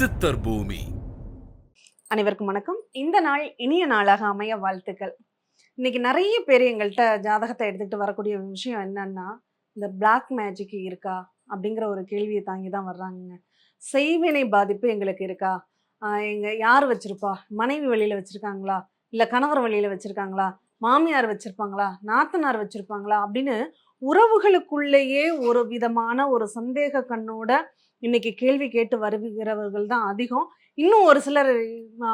சித்தர் பூமி. அனைவருக்கும் வணக்கம். இந்த நாள் இனிய நாளாக அமைய வாழ்த்துக்கள். இன்னைக்கு நிறைய பேர் எங்கள்கிட்ட ஜாதகத்தை எடுத்துக்கிட்டு வரக்கூடிய விஷயம் என்னன்னா, இந்த பிளாக் மேஜிக் இருக்கா அப்படிங்கிற ஒரு கேள்வியை தாங்கி தான் வர்றாங்க. செய்வினை பாதிப்பு எங்களுக்கு இருக்கா? எங்க யார் வச்சிருப்பா? மனைவி வழியில வச்சிருக்காங்களா? இல்ல கணவர் வழியில வச்சிருக்காங்களா? மாமியார் வச்சிருப்பாங்களா? நாத்தனார் வச்சிருப்பாங்களா? அப்படின்னு உறவுகளுக்குள்ளேயே ஒரு விதமான ஒரு சந்தேக கண்ணோட இன்னைக்கு கேள்வி கேட்டு வருகிறவர்கள் தான் அதிகம். இன்னும் ஒரு சிலர்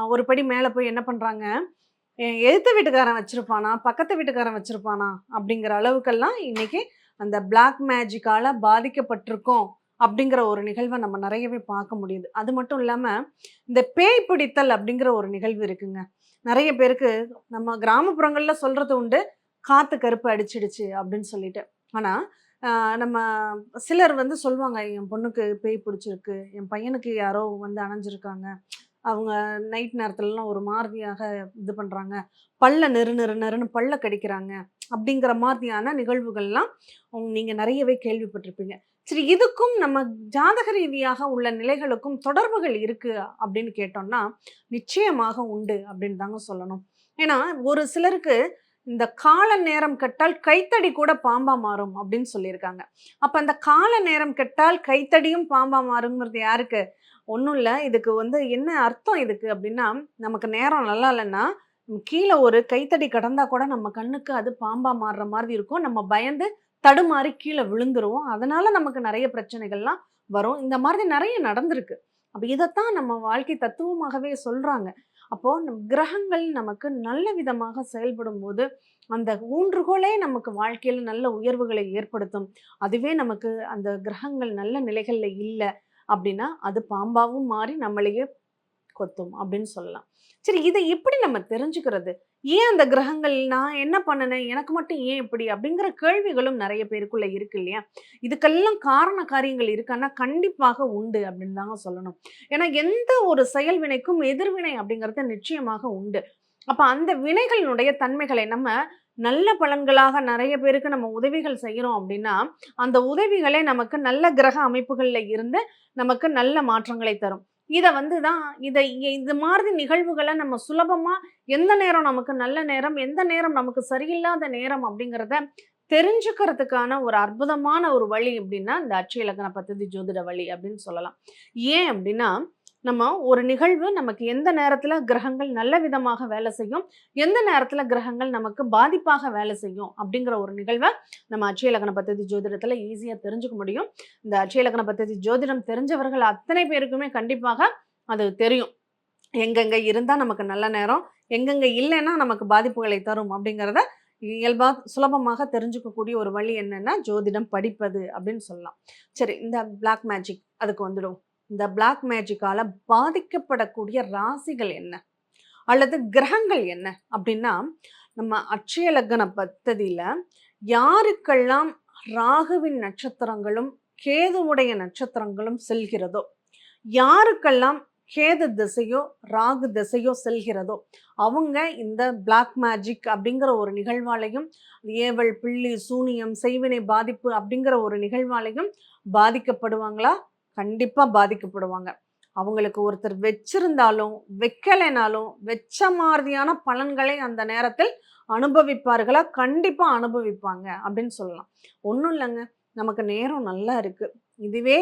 ஒரு படி மேல போய் என்ன பண்றாங்க, எதித்த வீட்டுக்காரன் வச்சிருப்பானா? பக்கத்து வீட்டுக்காரன் வச்சிருப்பானா? அப்படிங்கிற அளவுக்கெல்லாம் இன்னைக்கு அந்த பிளாக் மேஜிக்கால பாதிக்கப்பட்டிருக்கோம் அப்படிங்கிற ஒரு நிகழ்வ நம்ம நெறையவே பார்க்க முடியுது. அது மட்டும் இல்லாம, இந்த பேய் பிடித்தல் அப்படிங்கிற ஒரு நிகழ்வு இருக்குங்க. நெறைய பேருக்கு நம்ம கிராமப்புறங்கள்ல சொல்றது உண்டு, "காத்து கருப்பு அடிச்சிடுச்சு" அப்படின்னு சொல்லிட்டு. ஆனா, அ நம்ம சிலர் வந்து சொல்லுவாங்க, "என் பொண்ணுக்கு பேய் பிடிச்சிருக்கு. என் பையனுக்கு யாரோ வந்து அணைஞ்சிருக்காங்க." அவங்க நைட் நேரத்துலலாம் ஒரு மாதிரியாக இது பண்றாங்க. பல்ல நெரு நெரு நெருன்னு பல்ல கடிக்கிறாங்க. அப்படிங்கிற மாதிரியான நிகழ்வுகள்லாம் நீங்க நெறையவே கேள்விப்பட்டிருப்பீங்க. சரி, இதுக்கும் நம்ம ஜாதக ரீதியாக உள்ள நிலைகளுக்கும் தொடர்புகள் இருக்கு அப்படின்னு கேட்டோம்னா, நிச்சயமாக உண்டு அப்படின்னு தாங்க சொல்லணும். ஏன்னா, ஒரு சிலருக்கு இந்த கால நேரம் கெட்டால் கைத்தடி கூட பாம்பா மாறும் அப்படின்னு சொல்லியிருக்காங்க. அப்ப அந்த கால நேரம் கெட்டால் கைத்தடியும் பாம்பா மாறுங்கிறது யாருக்கு? ஒண்ணும் இல்ல. இதுக்கு வந்து என்ன அர்த்தம் இதுக்கு அப்டின்னா, நமக்கு நேரம் நல்லா இல்லன்னா, கீழ ஒரு கைத்தடி கடந்தா கூட நம்ம கண்ணுக்கு அது பாம்பா மாறுற மாதிரி இருக்கும். நம்ம பயந்து தடுமாறி கீழ விழுந்துருவோம். அதனால நமக்கு நெறைய பிரச்சனைகள்லாம் வரும். இந்த மாதிரி நெறைய நடந்திருக்கு. அப்ப இதத்தான் நம்ம வாழ்க்கை தத்துவமாகவே சொல்றாங்க. அப்போ கிரகங்கள் நமக்கு நல்ல விதமாக செயல்படும்போது, அந்த ஊன்றுகோலே நமக்கு வாழ்க்கையில நல்ல உயர்வுகளை ஏற்படுத்தும். அதுவே நமக்கு அந்த கிரகங்கள் நல்ல நிலைகள்ல இல்ல அப்படின்னா, அது பாம்பாவும் மாறி நம்மளையே கொத்தும் அப்படின்னு சொல்லலாம். சரி, இத எப்படி நம்ம தெரிஞ்சுக்கிறது? ஏன் அந்த கிரகங்கள் நான் என்ன பண்ணுனேன்? எனக்கு மட்டும் ஏன் இப்படி? அப்படிங்கிற கேள்விகளும் நெறைய பேருக்குள்ள இருக்கு இல்லையா? இதுக்கெல்லாம் காரண காரியங்கள் இருக்கான்னா, கண்டிப்பாக உண்டு அப்படின்னு தாங்க சொல்லணும். ஏன்னா, எந்த ஒரு செயல் வினைக்கும் எதிர்வினை அப்படிங்கிறது நிச்சயமாக உண்டு. அப்ப அந்த வினைகளினுடைய தன்மைகளை நம்ம நல்ல பலன்களாக நெறைய பேருக்கு நம்ம உதவிகள் செய்றோம் அப்படின்னா, அந்த உதவிகளே நமக்கு நல்ல கிரக அமைப்புகள்ல இருந்து நமக்கு நல்ல மாற்றங்களை தரும். இத வந்து தான் இது மாதிரி நிகழ்வுகள நம்ம சுலபமா எந்த நேரம் நமக்கு நல்ல நேரம், எந்த நேரம் நமக்கு சரியில்லாத நேரம் அப்படிங்கிறத தெரிஞ்சுக்கிறதுக்கான ஒரு அற்புதமான ஒரு வழி அப்படின்னா, இந்த அட்சய லக்ன பத்ததி ஜோதிட வழி அப்படின்னு சொல்லலாம். ஏன் அப்படின்னா, நம்ம ஒரு நிகழ்வு நமக்கு எந்த நேரத்துல கிரகங்கள் நல்ல விதமாக வேலை செய்யும், எந்த நேரத்துல கிரகங்கள் நமக்கு பாதிப்பாக வேலை செய்யும் அப்படிங்கிற ஒரு நிகழ்வ நம்ம அட்சய லக்ன பத்ததி ஜோதிடத்துல ஈஸியா தெரிஞ்சுக்க முடியும். இந்த அட்சய லக்ன பத்ததி ஜோதிடம் தெரிஞ்சவர்கள் அத்தனை பேருக்குமே கண்டிப்பாக அது தெரியும். எங்கெங்க இருந்தா நமக்கு நல்ல நேரம், எங்கெங்க இல்லைன்னா நமக்கு பாதிப்புகளை தரும் அப்படிங்கிறத இயல்பா சுலபமாக தெரிஞ்சுக்கக்கூடிய ஒரு வழி என்னன்னா, ஜோதிடம் படிப்பது அப்படின்னு சொல்லலாம். சரி, இந்த பிளாக் மேஜிக் அதுக்கு வந்துடுவோம். இந்த பிளாக் மேஜிக்கால பாதிக்கப்படக்கூடிய ராசிகள் என்ன? அல்லது கிரகங்கள் என்ன? அப்படின்னா, நம்ம அட்சய லக்ன பத்ததியில யாருக்கெல்லாம் ராகுவின் நட்சத்திரங்களும், கேதுவுடைய நட்சத்திரங்களும் செல்கிறதோ, யாருக்கெல்லாம் கேது திசையோ, ராகு திசையோ செல்கிறதோ, அவங்க இந்த பிளாக் மேஜிக் அப்படிங்கிற ஒரு நிகழ்வாலையும், ஏவல், பில்லி, சூனியம், செய்வினை பாதிப்பு அப்படிங்கிற ஒரு நிகழ்வாலையும் பாதிக்கப்படுவாங்களா? கண்டிப்பா பாதிக்கப்படுவாங்க. அவங்களுக்கு ஒருத்தர் வச்சிருந்தாலும், வைக்கலைனாலும், வெச்ச மாதிரியான பலன்களை அந்த நேரத்தில் அனுபவிப்பார்களா? கண்டிப்பா அனுபவிப்பாங்க அப்படின்னு சொல்லலாம். ஒண்ணும் இல்லங்க. நமக்கு நேரம் நல்லா இருக்கு. இதுவே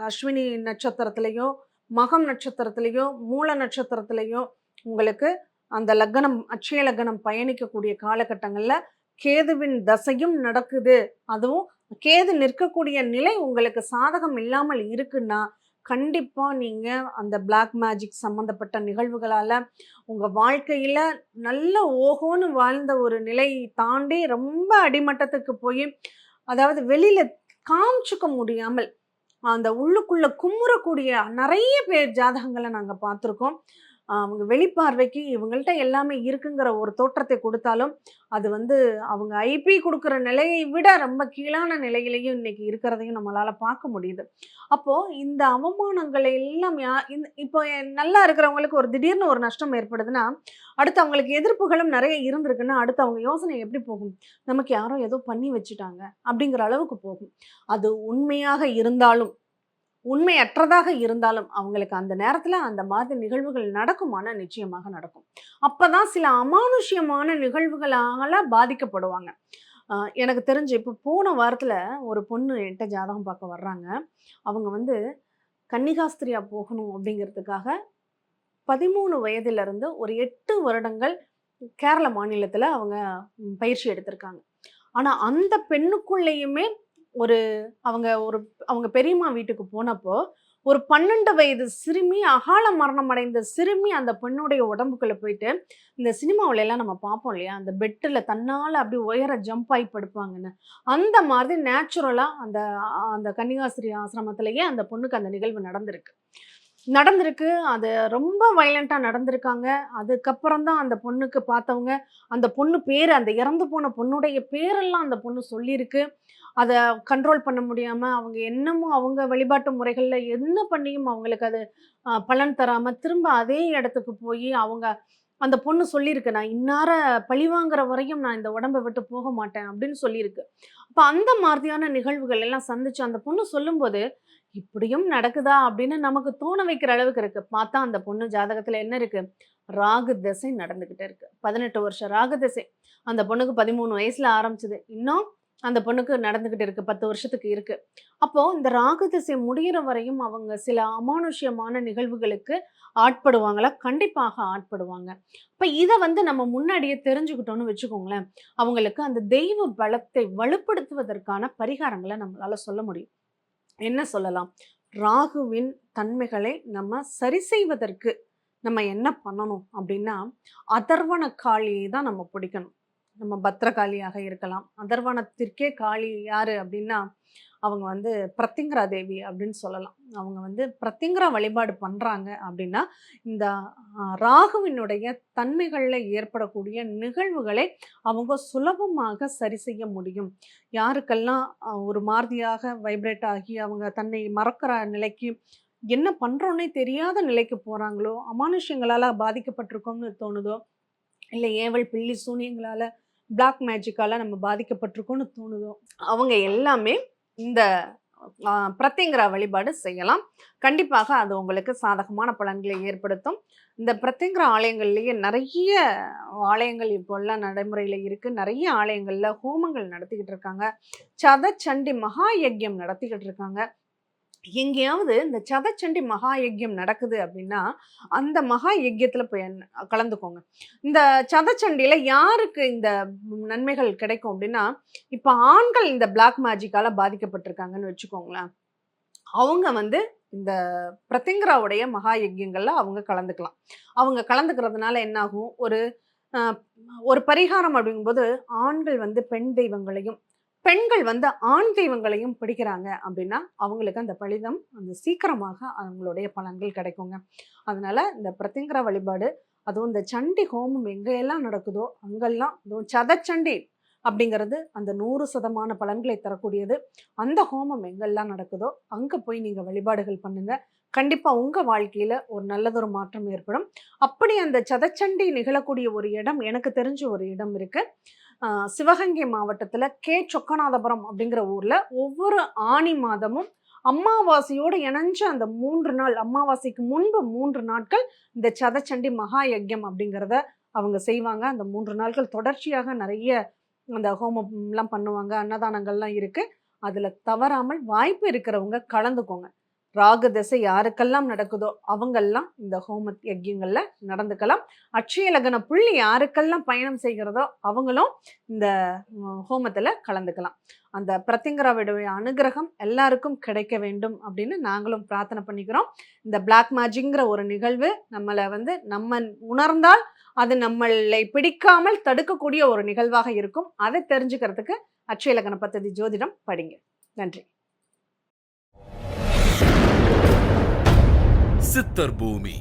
அஸ்வினி நட்சத்திரத்திலயோ, மகம் நட்சத்திரத்திலயோ, மூல நட்சத்திரத்திலயோ உங்களுக்கு அந்த லக்னம் அட்சய லக்னம் பயணிக்கக்கூடிய காலகட்டங்கள்ல கேதுவின் தசையும் நடக்குது. அதுவும் கேது நிற்கக்கூடிய நிலை உங்களுக்கு சாதகம் இல்லாமல் இருக்குன்னா, கண்டிப்பா நீங்க அந்த பிளாக் மேஜிக் சம்மந்தப்பட்ட நிகழ்வுகளால உங்க வாழ்க்கையில நல்ல ஓஹோன்னு வாழ்ந்த ஒரு நிலை தாண்டி ரொம்ப அடிமட்டத்துக்கு போய், அதாவது வெளியில காமிச்சுக்க முடியாமல் அந்த உள்ளுக்குள்ள குமுறக்கூடிய நெறைய பேர் ஜாதகங்கள நாங்க பார்த்துருக்கோம். அவங்க வெளிப்பார்வைக்கு இவங்கள்ட்ட எல்லாமே இருக்குங்கிற ஒரு தோற்றத்தை குடுத்தாலும், அது வந்து அவங்க ஐபி குடுக்குற நிலையை விட ரொம்ப கீழான நிலையிலயும் இன்னைக்கு இருக்கிறதையும் நம்மளால பார்க்க முடியுது. அப்போ இந்த அவமானங்களை எல்லாம் இப்போ நல்லா இருக்கிறவங்களுக்கு ஒரு திடீர்னு ஒரு நஷ்டம் ஏற்படுதுன்னா, அடுத்து அவங்களுக்கு எதிர்ப்புகளும் நெறைய இருந்திருக்குன்னா, அடுத்து அவங்க யோசனை எப்படி போகும்? நமக்கு யாரோ ஏதோ பண்ணி வச்சுட்டாங்க, அப்படிங்கிற அளவுக்கு போகும். அது உண்மையாக இருந்தாலும் உண்மையற்றதாக இருந்தாலும் அவங்களுக்கு அந்த நேரத்துல அந்த மாதிரி நிகழ்வுகள் நடக்குமானா நிச்சயமாக நடக்கும். அப்பதான் சில அமானுஷ்யமான நிகழ்வுகளால பாதிக்கப்படுவாங்க. எனக்கு தெரிஞ்சு இப்போ போன வாரத்துல ஒரு பொண்ணு என்கிட்ட ஜாதகம் பார்க்க வர்றாங்க. அவங்க வந்து கன்னிகாஸ்திரியா போகணும் அப்படிங்கிறதுக்காக 13 வயதிலிருந்து ஒரு 8 வருடங்கள் கேரள மாநிலத்துல அவங்க பயிற்சி எடுத்திருக்காங்க. ஆனா அந்த பெண்ணுக்குள்ளேயுமே ஒரு ஒரு அவங்க பெரியம்மா வீட்டுக்கு போனப்போ, ஒரு 12 வயது சிறுமி, அகால மரணம் அடைந்த சிறுமி அந்த பெண்ணுடைய உடம்புக்குள்ள போயிட்டு, இந்த சினிமாவுல எல்லாம் நம்ம பார்ப்போம் இல்லையா? அந்த பெட்டுல தன்னால அப்படியே உயர ஜம்ப் ஆயி படுப்பாங்கன்னு. அந்த மாதிரி நேச்சுரலா அந்த அந்த கன்னிகாஸ்திரி ஆசிரமத்திலேயே அந்த பொண்ணுக்கு அந்த நிகழ்வு நடந்திருக்கு. நடந்திருக்கு. அது ரொம்ப வயலன்ட்டா நடந்திருக்காங்க. அதுக்கப்புறம் தான் அந்த பொண்ணுக்கு பார்த்தவங்க, அந்த பொண்ணு பேரு அந்த இறந்து போன பொண்ணுடைய பேரெல்லாம் அந்த பொண்ணு சொல்லியிருக்கு. அத கண்ட்ரோல் பண்ண முடியாம, அவங்க என்னமோ அவங்க வழிபாட்டு முறைகள்ல என்ன பண்ணியும் அவங்களுக்கு அது பலன் தராம, திரும்ப அதே இடத்துக்கு போயி அவங்க அந்த பொண்ணு சொல்லியிருக்கு. "நான் இன்னார பழிவாங்குற வரையும் நான் இந்த உடம்ப விட்டு போக மாட்டேன்" அப்படின்னு சொல்லியிருக்கு. அப்ப அந்த மாதிரியான நிகழ்வுகள் எல்லாம் சந்திச்சு அந்த பொண்ணு சொல்லும்போது, "இப்படியும் நடக்குதா?" அப்படின்னு நமக்கு தோண வைக்கிற அளவுக்கு இருக்கு. பார்த்தா அந்த பொண்ணு ஜாதகத்துல என்ன இருக்கு? ராகு திசை நடந்துகிட்டு இருக்கு. 18 வருஷம் ராகு திசை. அந்த பொண்ணுக்கு 13 வயசுல ஆரம்பிச்சது. இன்னும் அந்த பொண்ணுக்கு நடந்துகிட்டு இருக்கு. 10 வருஷத்துக்கு இருக்கு. அப்போ இந்த ராகு திசை முடியிற வரையும் அவங்க சில அமானுஷ்யமான நிகழ்வுகளுக்கு ஆட்படுவாங்களா? கண்டிப்பாக ஆட்படுவாங்க. இப்ப இத வந்து நம்ம முன்னாடியே தெரிஞ்சுக்கிட்டோம்னு வச்சுக்கோங்களேன், அவங்களுக்கு அந்த தெய்வ பலத்தை வலுப்படுத்துவதற்கான பரிகாரங்கள நம்மளால சொல்ல முடியும். என்ன சொல்லலாம்? ராகுவின் தன்மைகளை நம்ம சரி செய்வதற்கு நம்ம என்ன பண்ணணும் அப்படின்னா, அதர்வண காளியை தான் நம்ம பிடிக்கணும். நம்ம பத்ரகாளியாக இருக்கலாம். அதர்வணத்திற்கே காளி யாரு அப்படின்னா, அவங்க வந்து பிரத்திங்கரா தேவி அப்படின்னு சொல்லலாம். அவங்க வந்து பிரத்திங்கரா வழிபாடு பண்றாங்க அப்படின்னா, இந்த ராகுவினுடைய தன்மைகள்ல ஏற்படக்கூடிய நிகழ்வுகளை அவங்க சுலபமாக சரி செய்ய முடியும். யாருக்கெல்லாம் ஒரு மாதிரியாக வைப்ரேட் ஆகி அவங்க தன்னை மறக்கிற நிலைக்கு என்ன பண்றோன்னே தெரியாத நிலைக்கு போறாங்களோ, அமானுஷ்யங்களால பாதிக்கப்பட்டிருக்கோம்னு தோணுதோ, இல்ல ஏவல், பில்லி, சூனியங்களால, பிளாக் மேஜிக்கால நம்ம பாதிக்கப்பட்டிருக்கோம்னு தோணுதோ, அவங்க எல்லாமே இந்த பிரத்யங்கிரா வழிபாடு செய்யலாம். கண்டிப்பாக அது உங்களுக்கு சாதகமான பலன்களை ஏற்படுத்தும். இந்த பிரத்யங்கிரா ஆலயங்கள்லேயே நெறைய ஆலயங்கள் இப்போலாம் நடைமுறையில இருக்கு. நெறைய ஆலயங்கள்ல ஹோமங்கள் நடத்திக்கிட்டு இருக்காங்க. சதச்சண்டி மகா யக்ஞம் நடத்திக்கிட்டு இருக்காங்க. எங்கேயாவது இந்த சதச்சண்டி மகா யஜ்யம் நடக்குது அப்படின்னா, அந்த மகா யஜ்யத்துல போய் கலந்துக்கோங்க. இந்த சதச்சண்டியில யாருக்கு இந்த நன்மைகள் கிடைக்கும் அப்படின்னா, இப்ப ஆண்கள் இந்த பிளாக் மேஜிக்கால பாதிக்கப்பட்டிருக்காங்கன்னு வச்சுக்கோங்களேன். அவங்க வந்து இந்த பிரத்திங்கராவுடைய மகா யஜ்யங்கள்ல அவங்க கலந்துக்கலாம். அவங்க கலந்துக்கிறதுனால என்ன ஆகும்? அ ஒரு பரிகாரம் அப்படிங்கும்போது, ஆண்கள் வந்து பெண் தெய்வங்களையும், பெண்கள் வந்து ஆண் தெய்வங்களையும் பிடிக்கிறாங்க அப்படின்னா, அவங்களுக்கு அந்த பலிதம் அந்த சீக்கிரமாக அவங்களுடைய பலன்கள் கிடைக்குங்க. அதனால இந்த பிரத்திங்கரா வழிபாடு, அதுவும் இந்த சண்டி ஹோமம் எங்கெல்லாம் நடக்குதோ, அங்கெல்லாம் அதுவும் சதச்சண்டி அப்படிங்கிறது அந்த 100% பலன்களை தரக்கூடியது. அந்த ஹோமம் எங்கெல்லாம் நடக்குதோ, அங்க போய் நீங்க வழிபாடுகள் பண்ணுங்க. கண்டிப்பா உங்க வாழ்க்கையில ஒரு நல்லதொரு மாற்றம் ஏற்படும். அப்படி அந்த சதச்சண்டி நிகழக்கூடிய ஒரு இடம் எனக்கு தெரிஞ்ச ஒரு இடம் இருக்கு. சிவகங்கை மாவட்டத்துல சொக்கநாதபுரம் அப்படிங்கிற ஊர்ல ஒவ்வொரு ஆனி மாதமும் அமாவாசையோடு இணைஞ்சு அந்த 3 நாள் அமாவாசைக்கு முன்பு 3 நாட்கள் இந்த சதச்சண்டி மகா யஜ்யம் அப்படிங்கிறத அவங்க செய்வாங்க. அந்த 3 நாட்கள் தொடர்ச்சியாக நிறைய அந்த ஹோமம் எல்லாம் பண்ணுவாங்க. அன்னதானங்கள்லாம் இருக்கு. அதுல தவறாமல் வாய்ப்பு இருக்கிறவங்க கலந்துக்கோங்க. ராகு திசை யாருக்கெல்லாம் நடக்குதோ அவங்கெல்லாம் இந்த ஹோம யஜ்யங்கள்ல நடந்துக்கலாம். அட்சய லக்ன புள்ளி யாருக்கெல்லாம் பயணம் செய்கிறதோ அவங்களும் இந்த ஹோமத்துல கலந்துக்கலாம். அந்த பிரத்திங்கராவுடைய அனுகிரகம் எல்லாருக்கும் கிடைக்க வேண்டும் அப்படின்னு நாங்களும் பிரார்த்தனை பண்ணிக்கிறோம். இந்த பிளாக் மேஜிக்ங்கிற ஒரு நிகழ்வு நம்மளை வந்து நம்ம உணர்ந்தால் அது நம்மளை பிடிக்காமல் தடுக்கக்கூடிய ஒரு நிகழ்வாக இருக்கும். அதை தெரிஞ்சுக்கிறதுக்கு அட்சய லக்ன பத்ததி ஜோதிடம் படிங்க. நன்றி. சித்தர் பூமி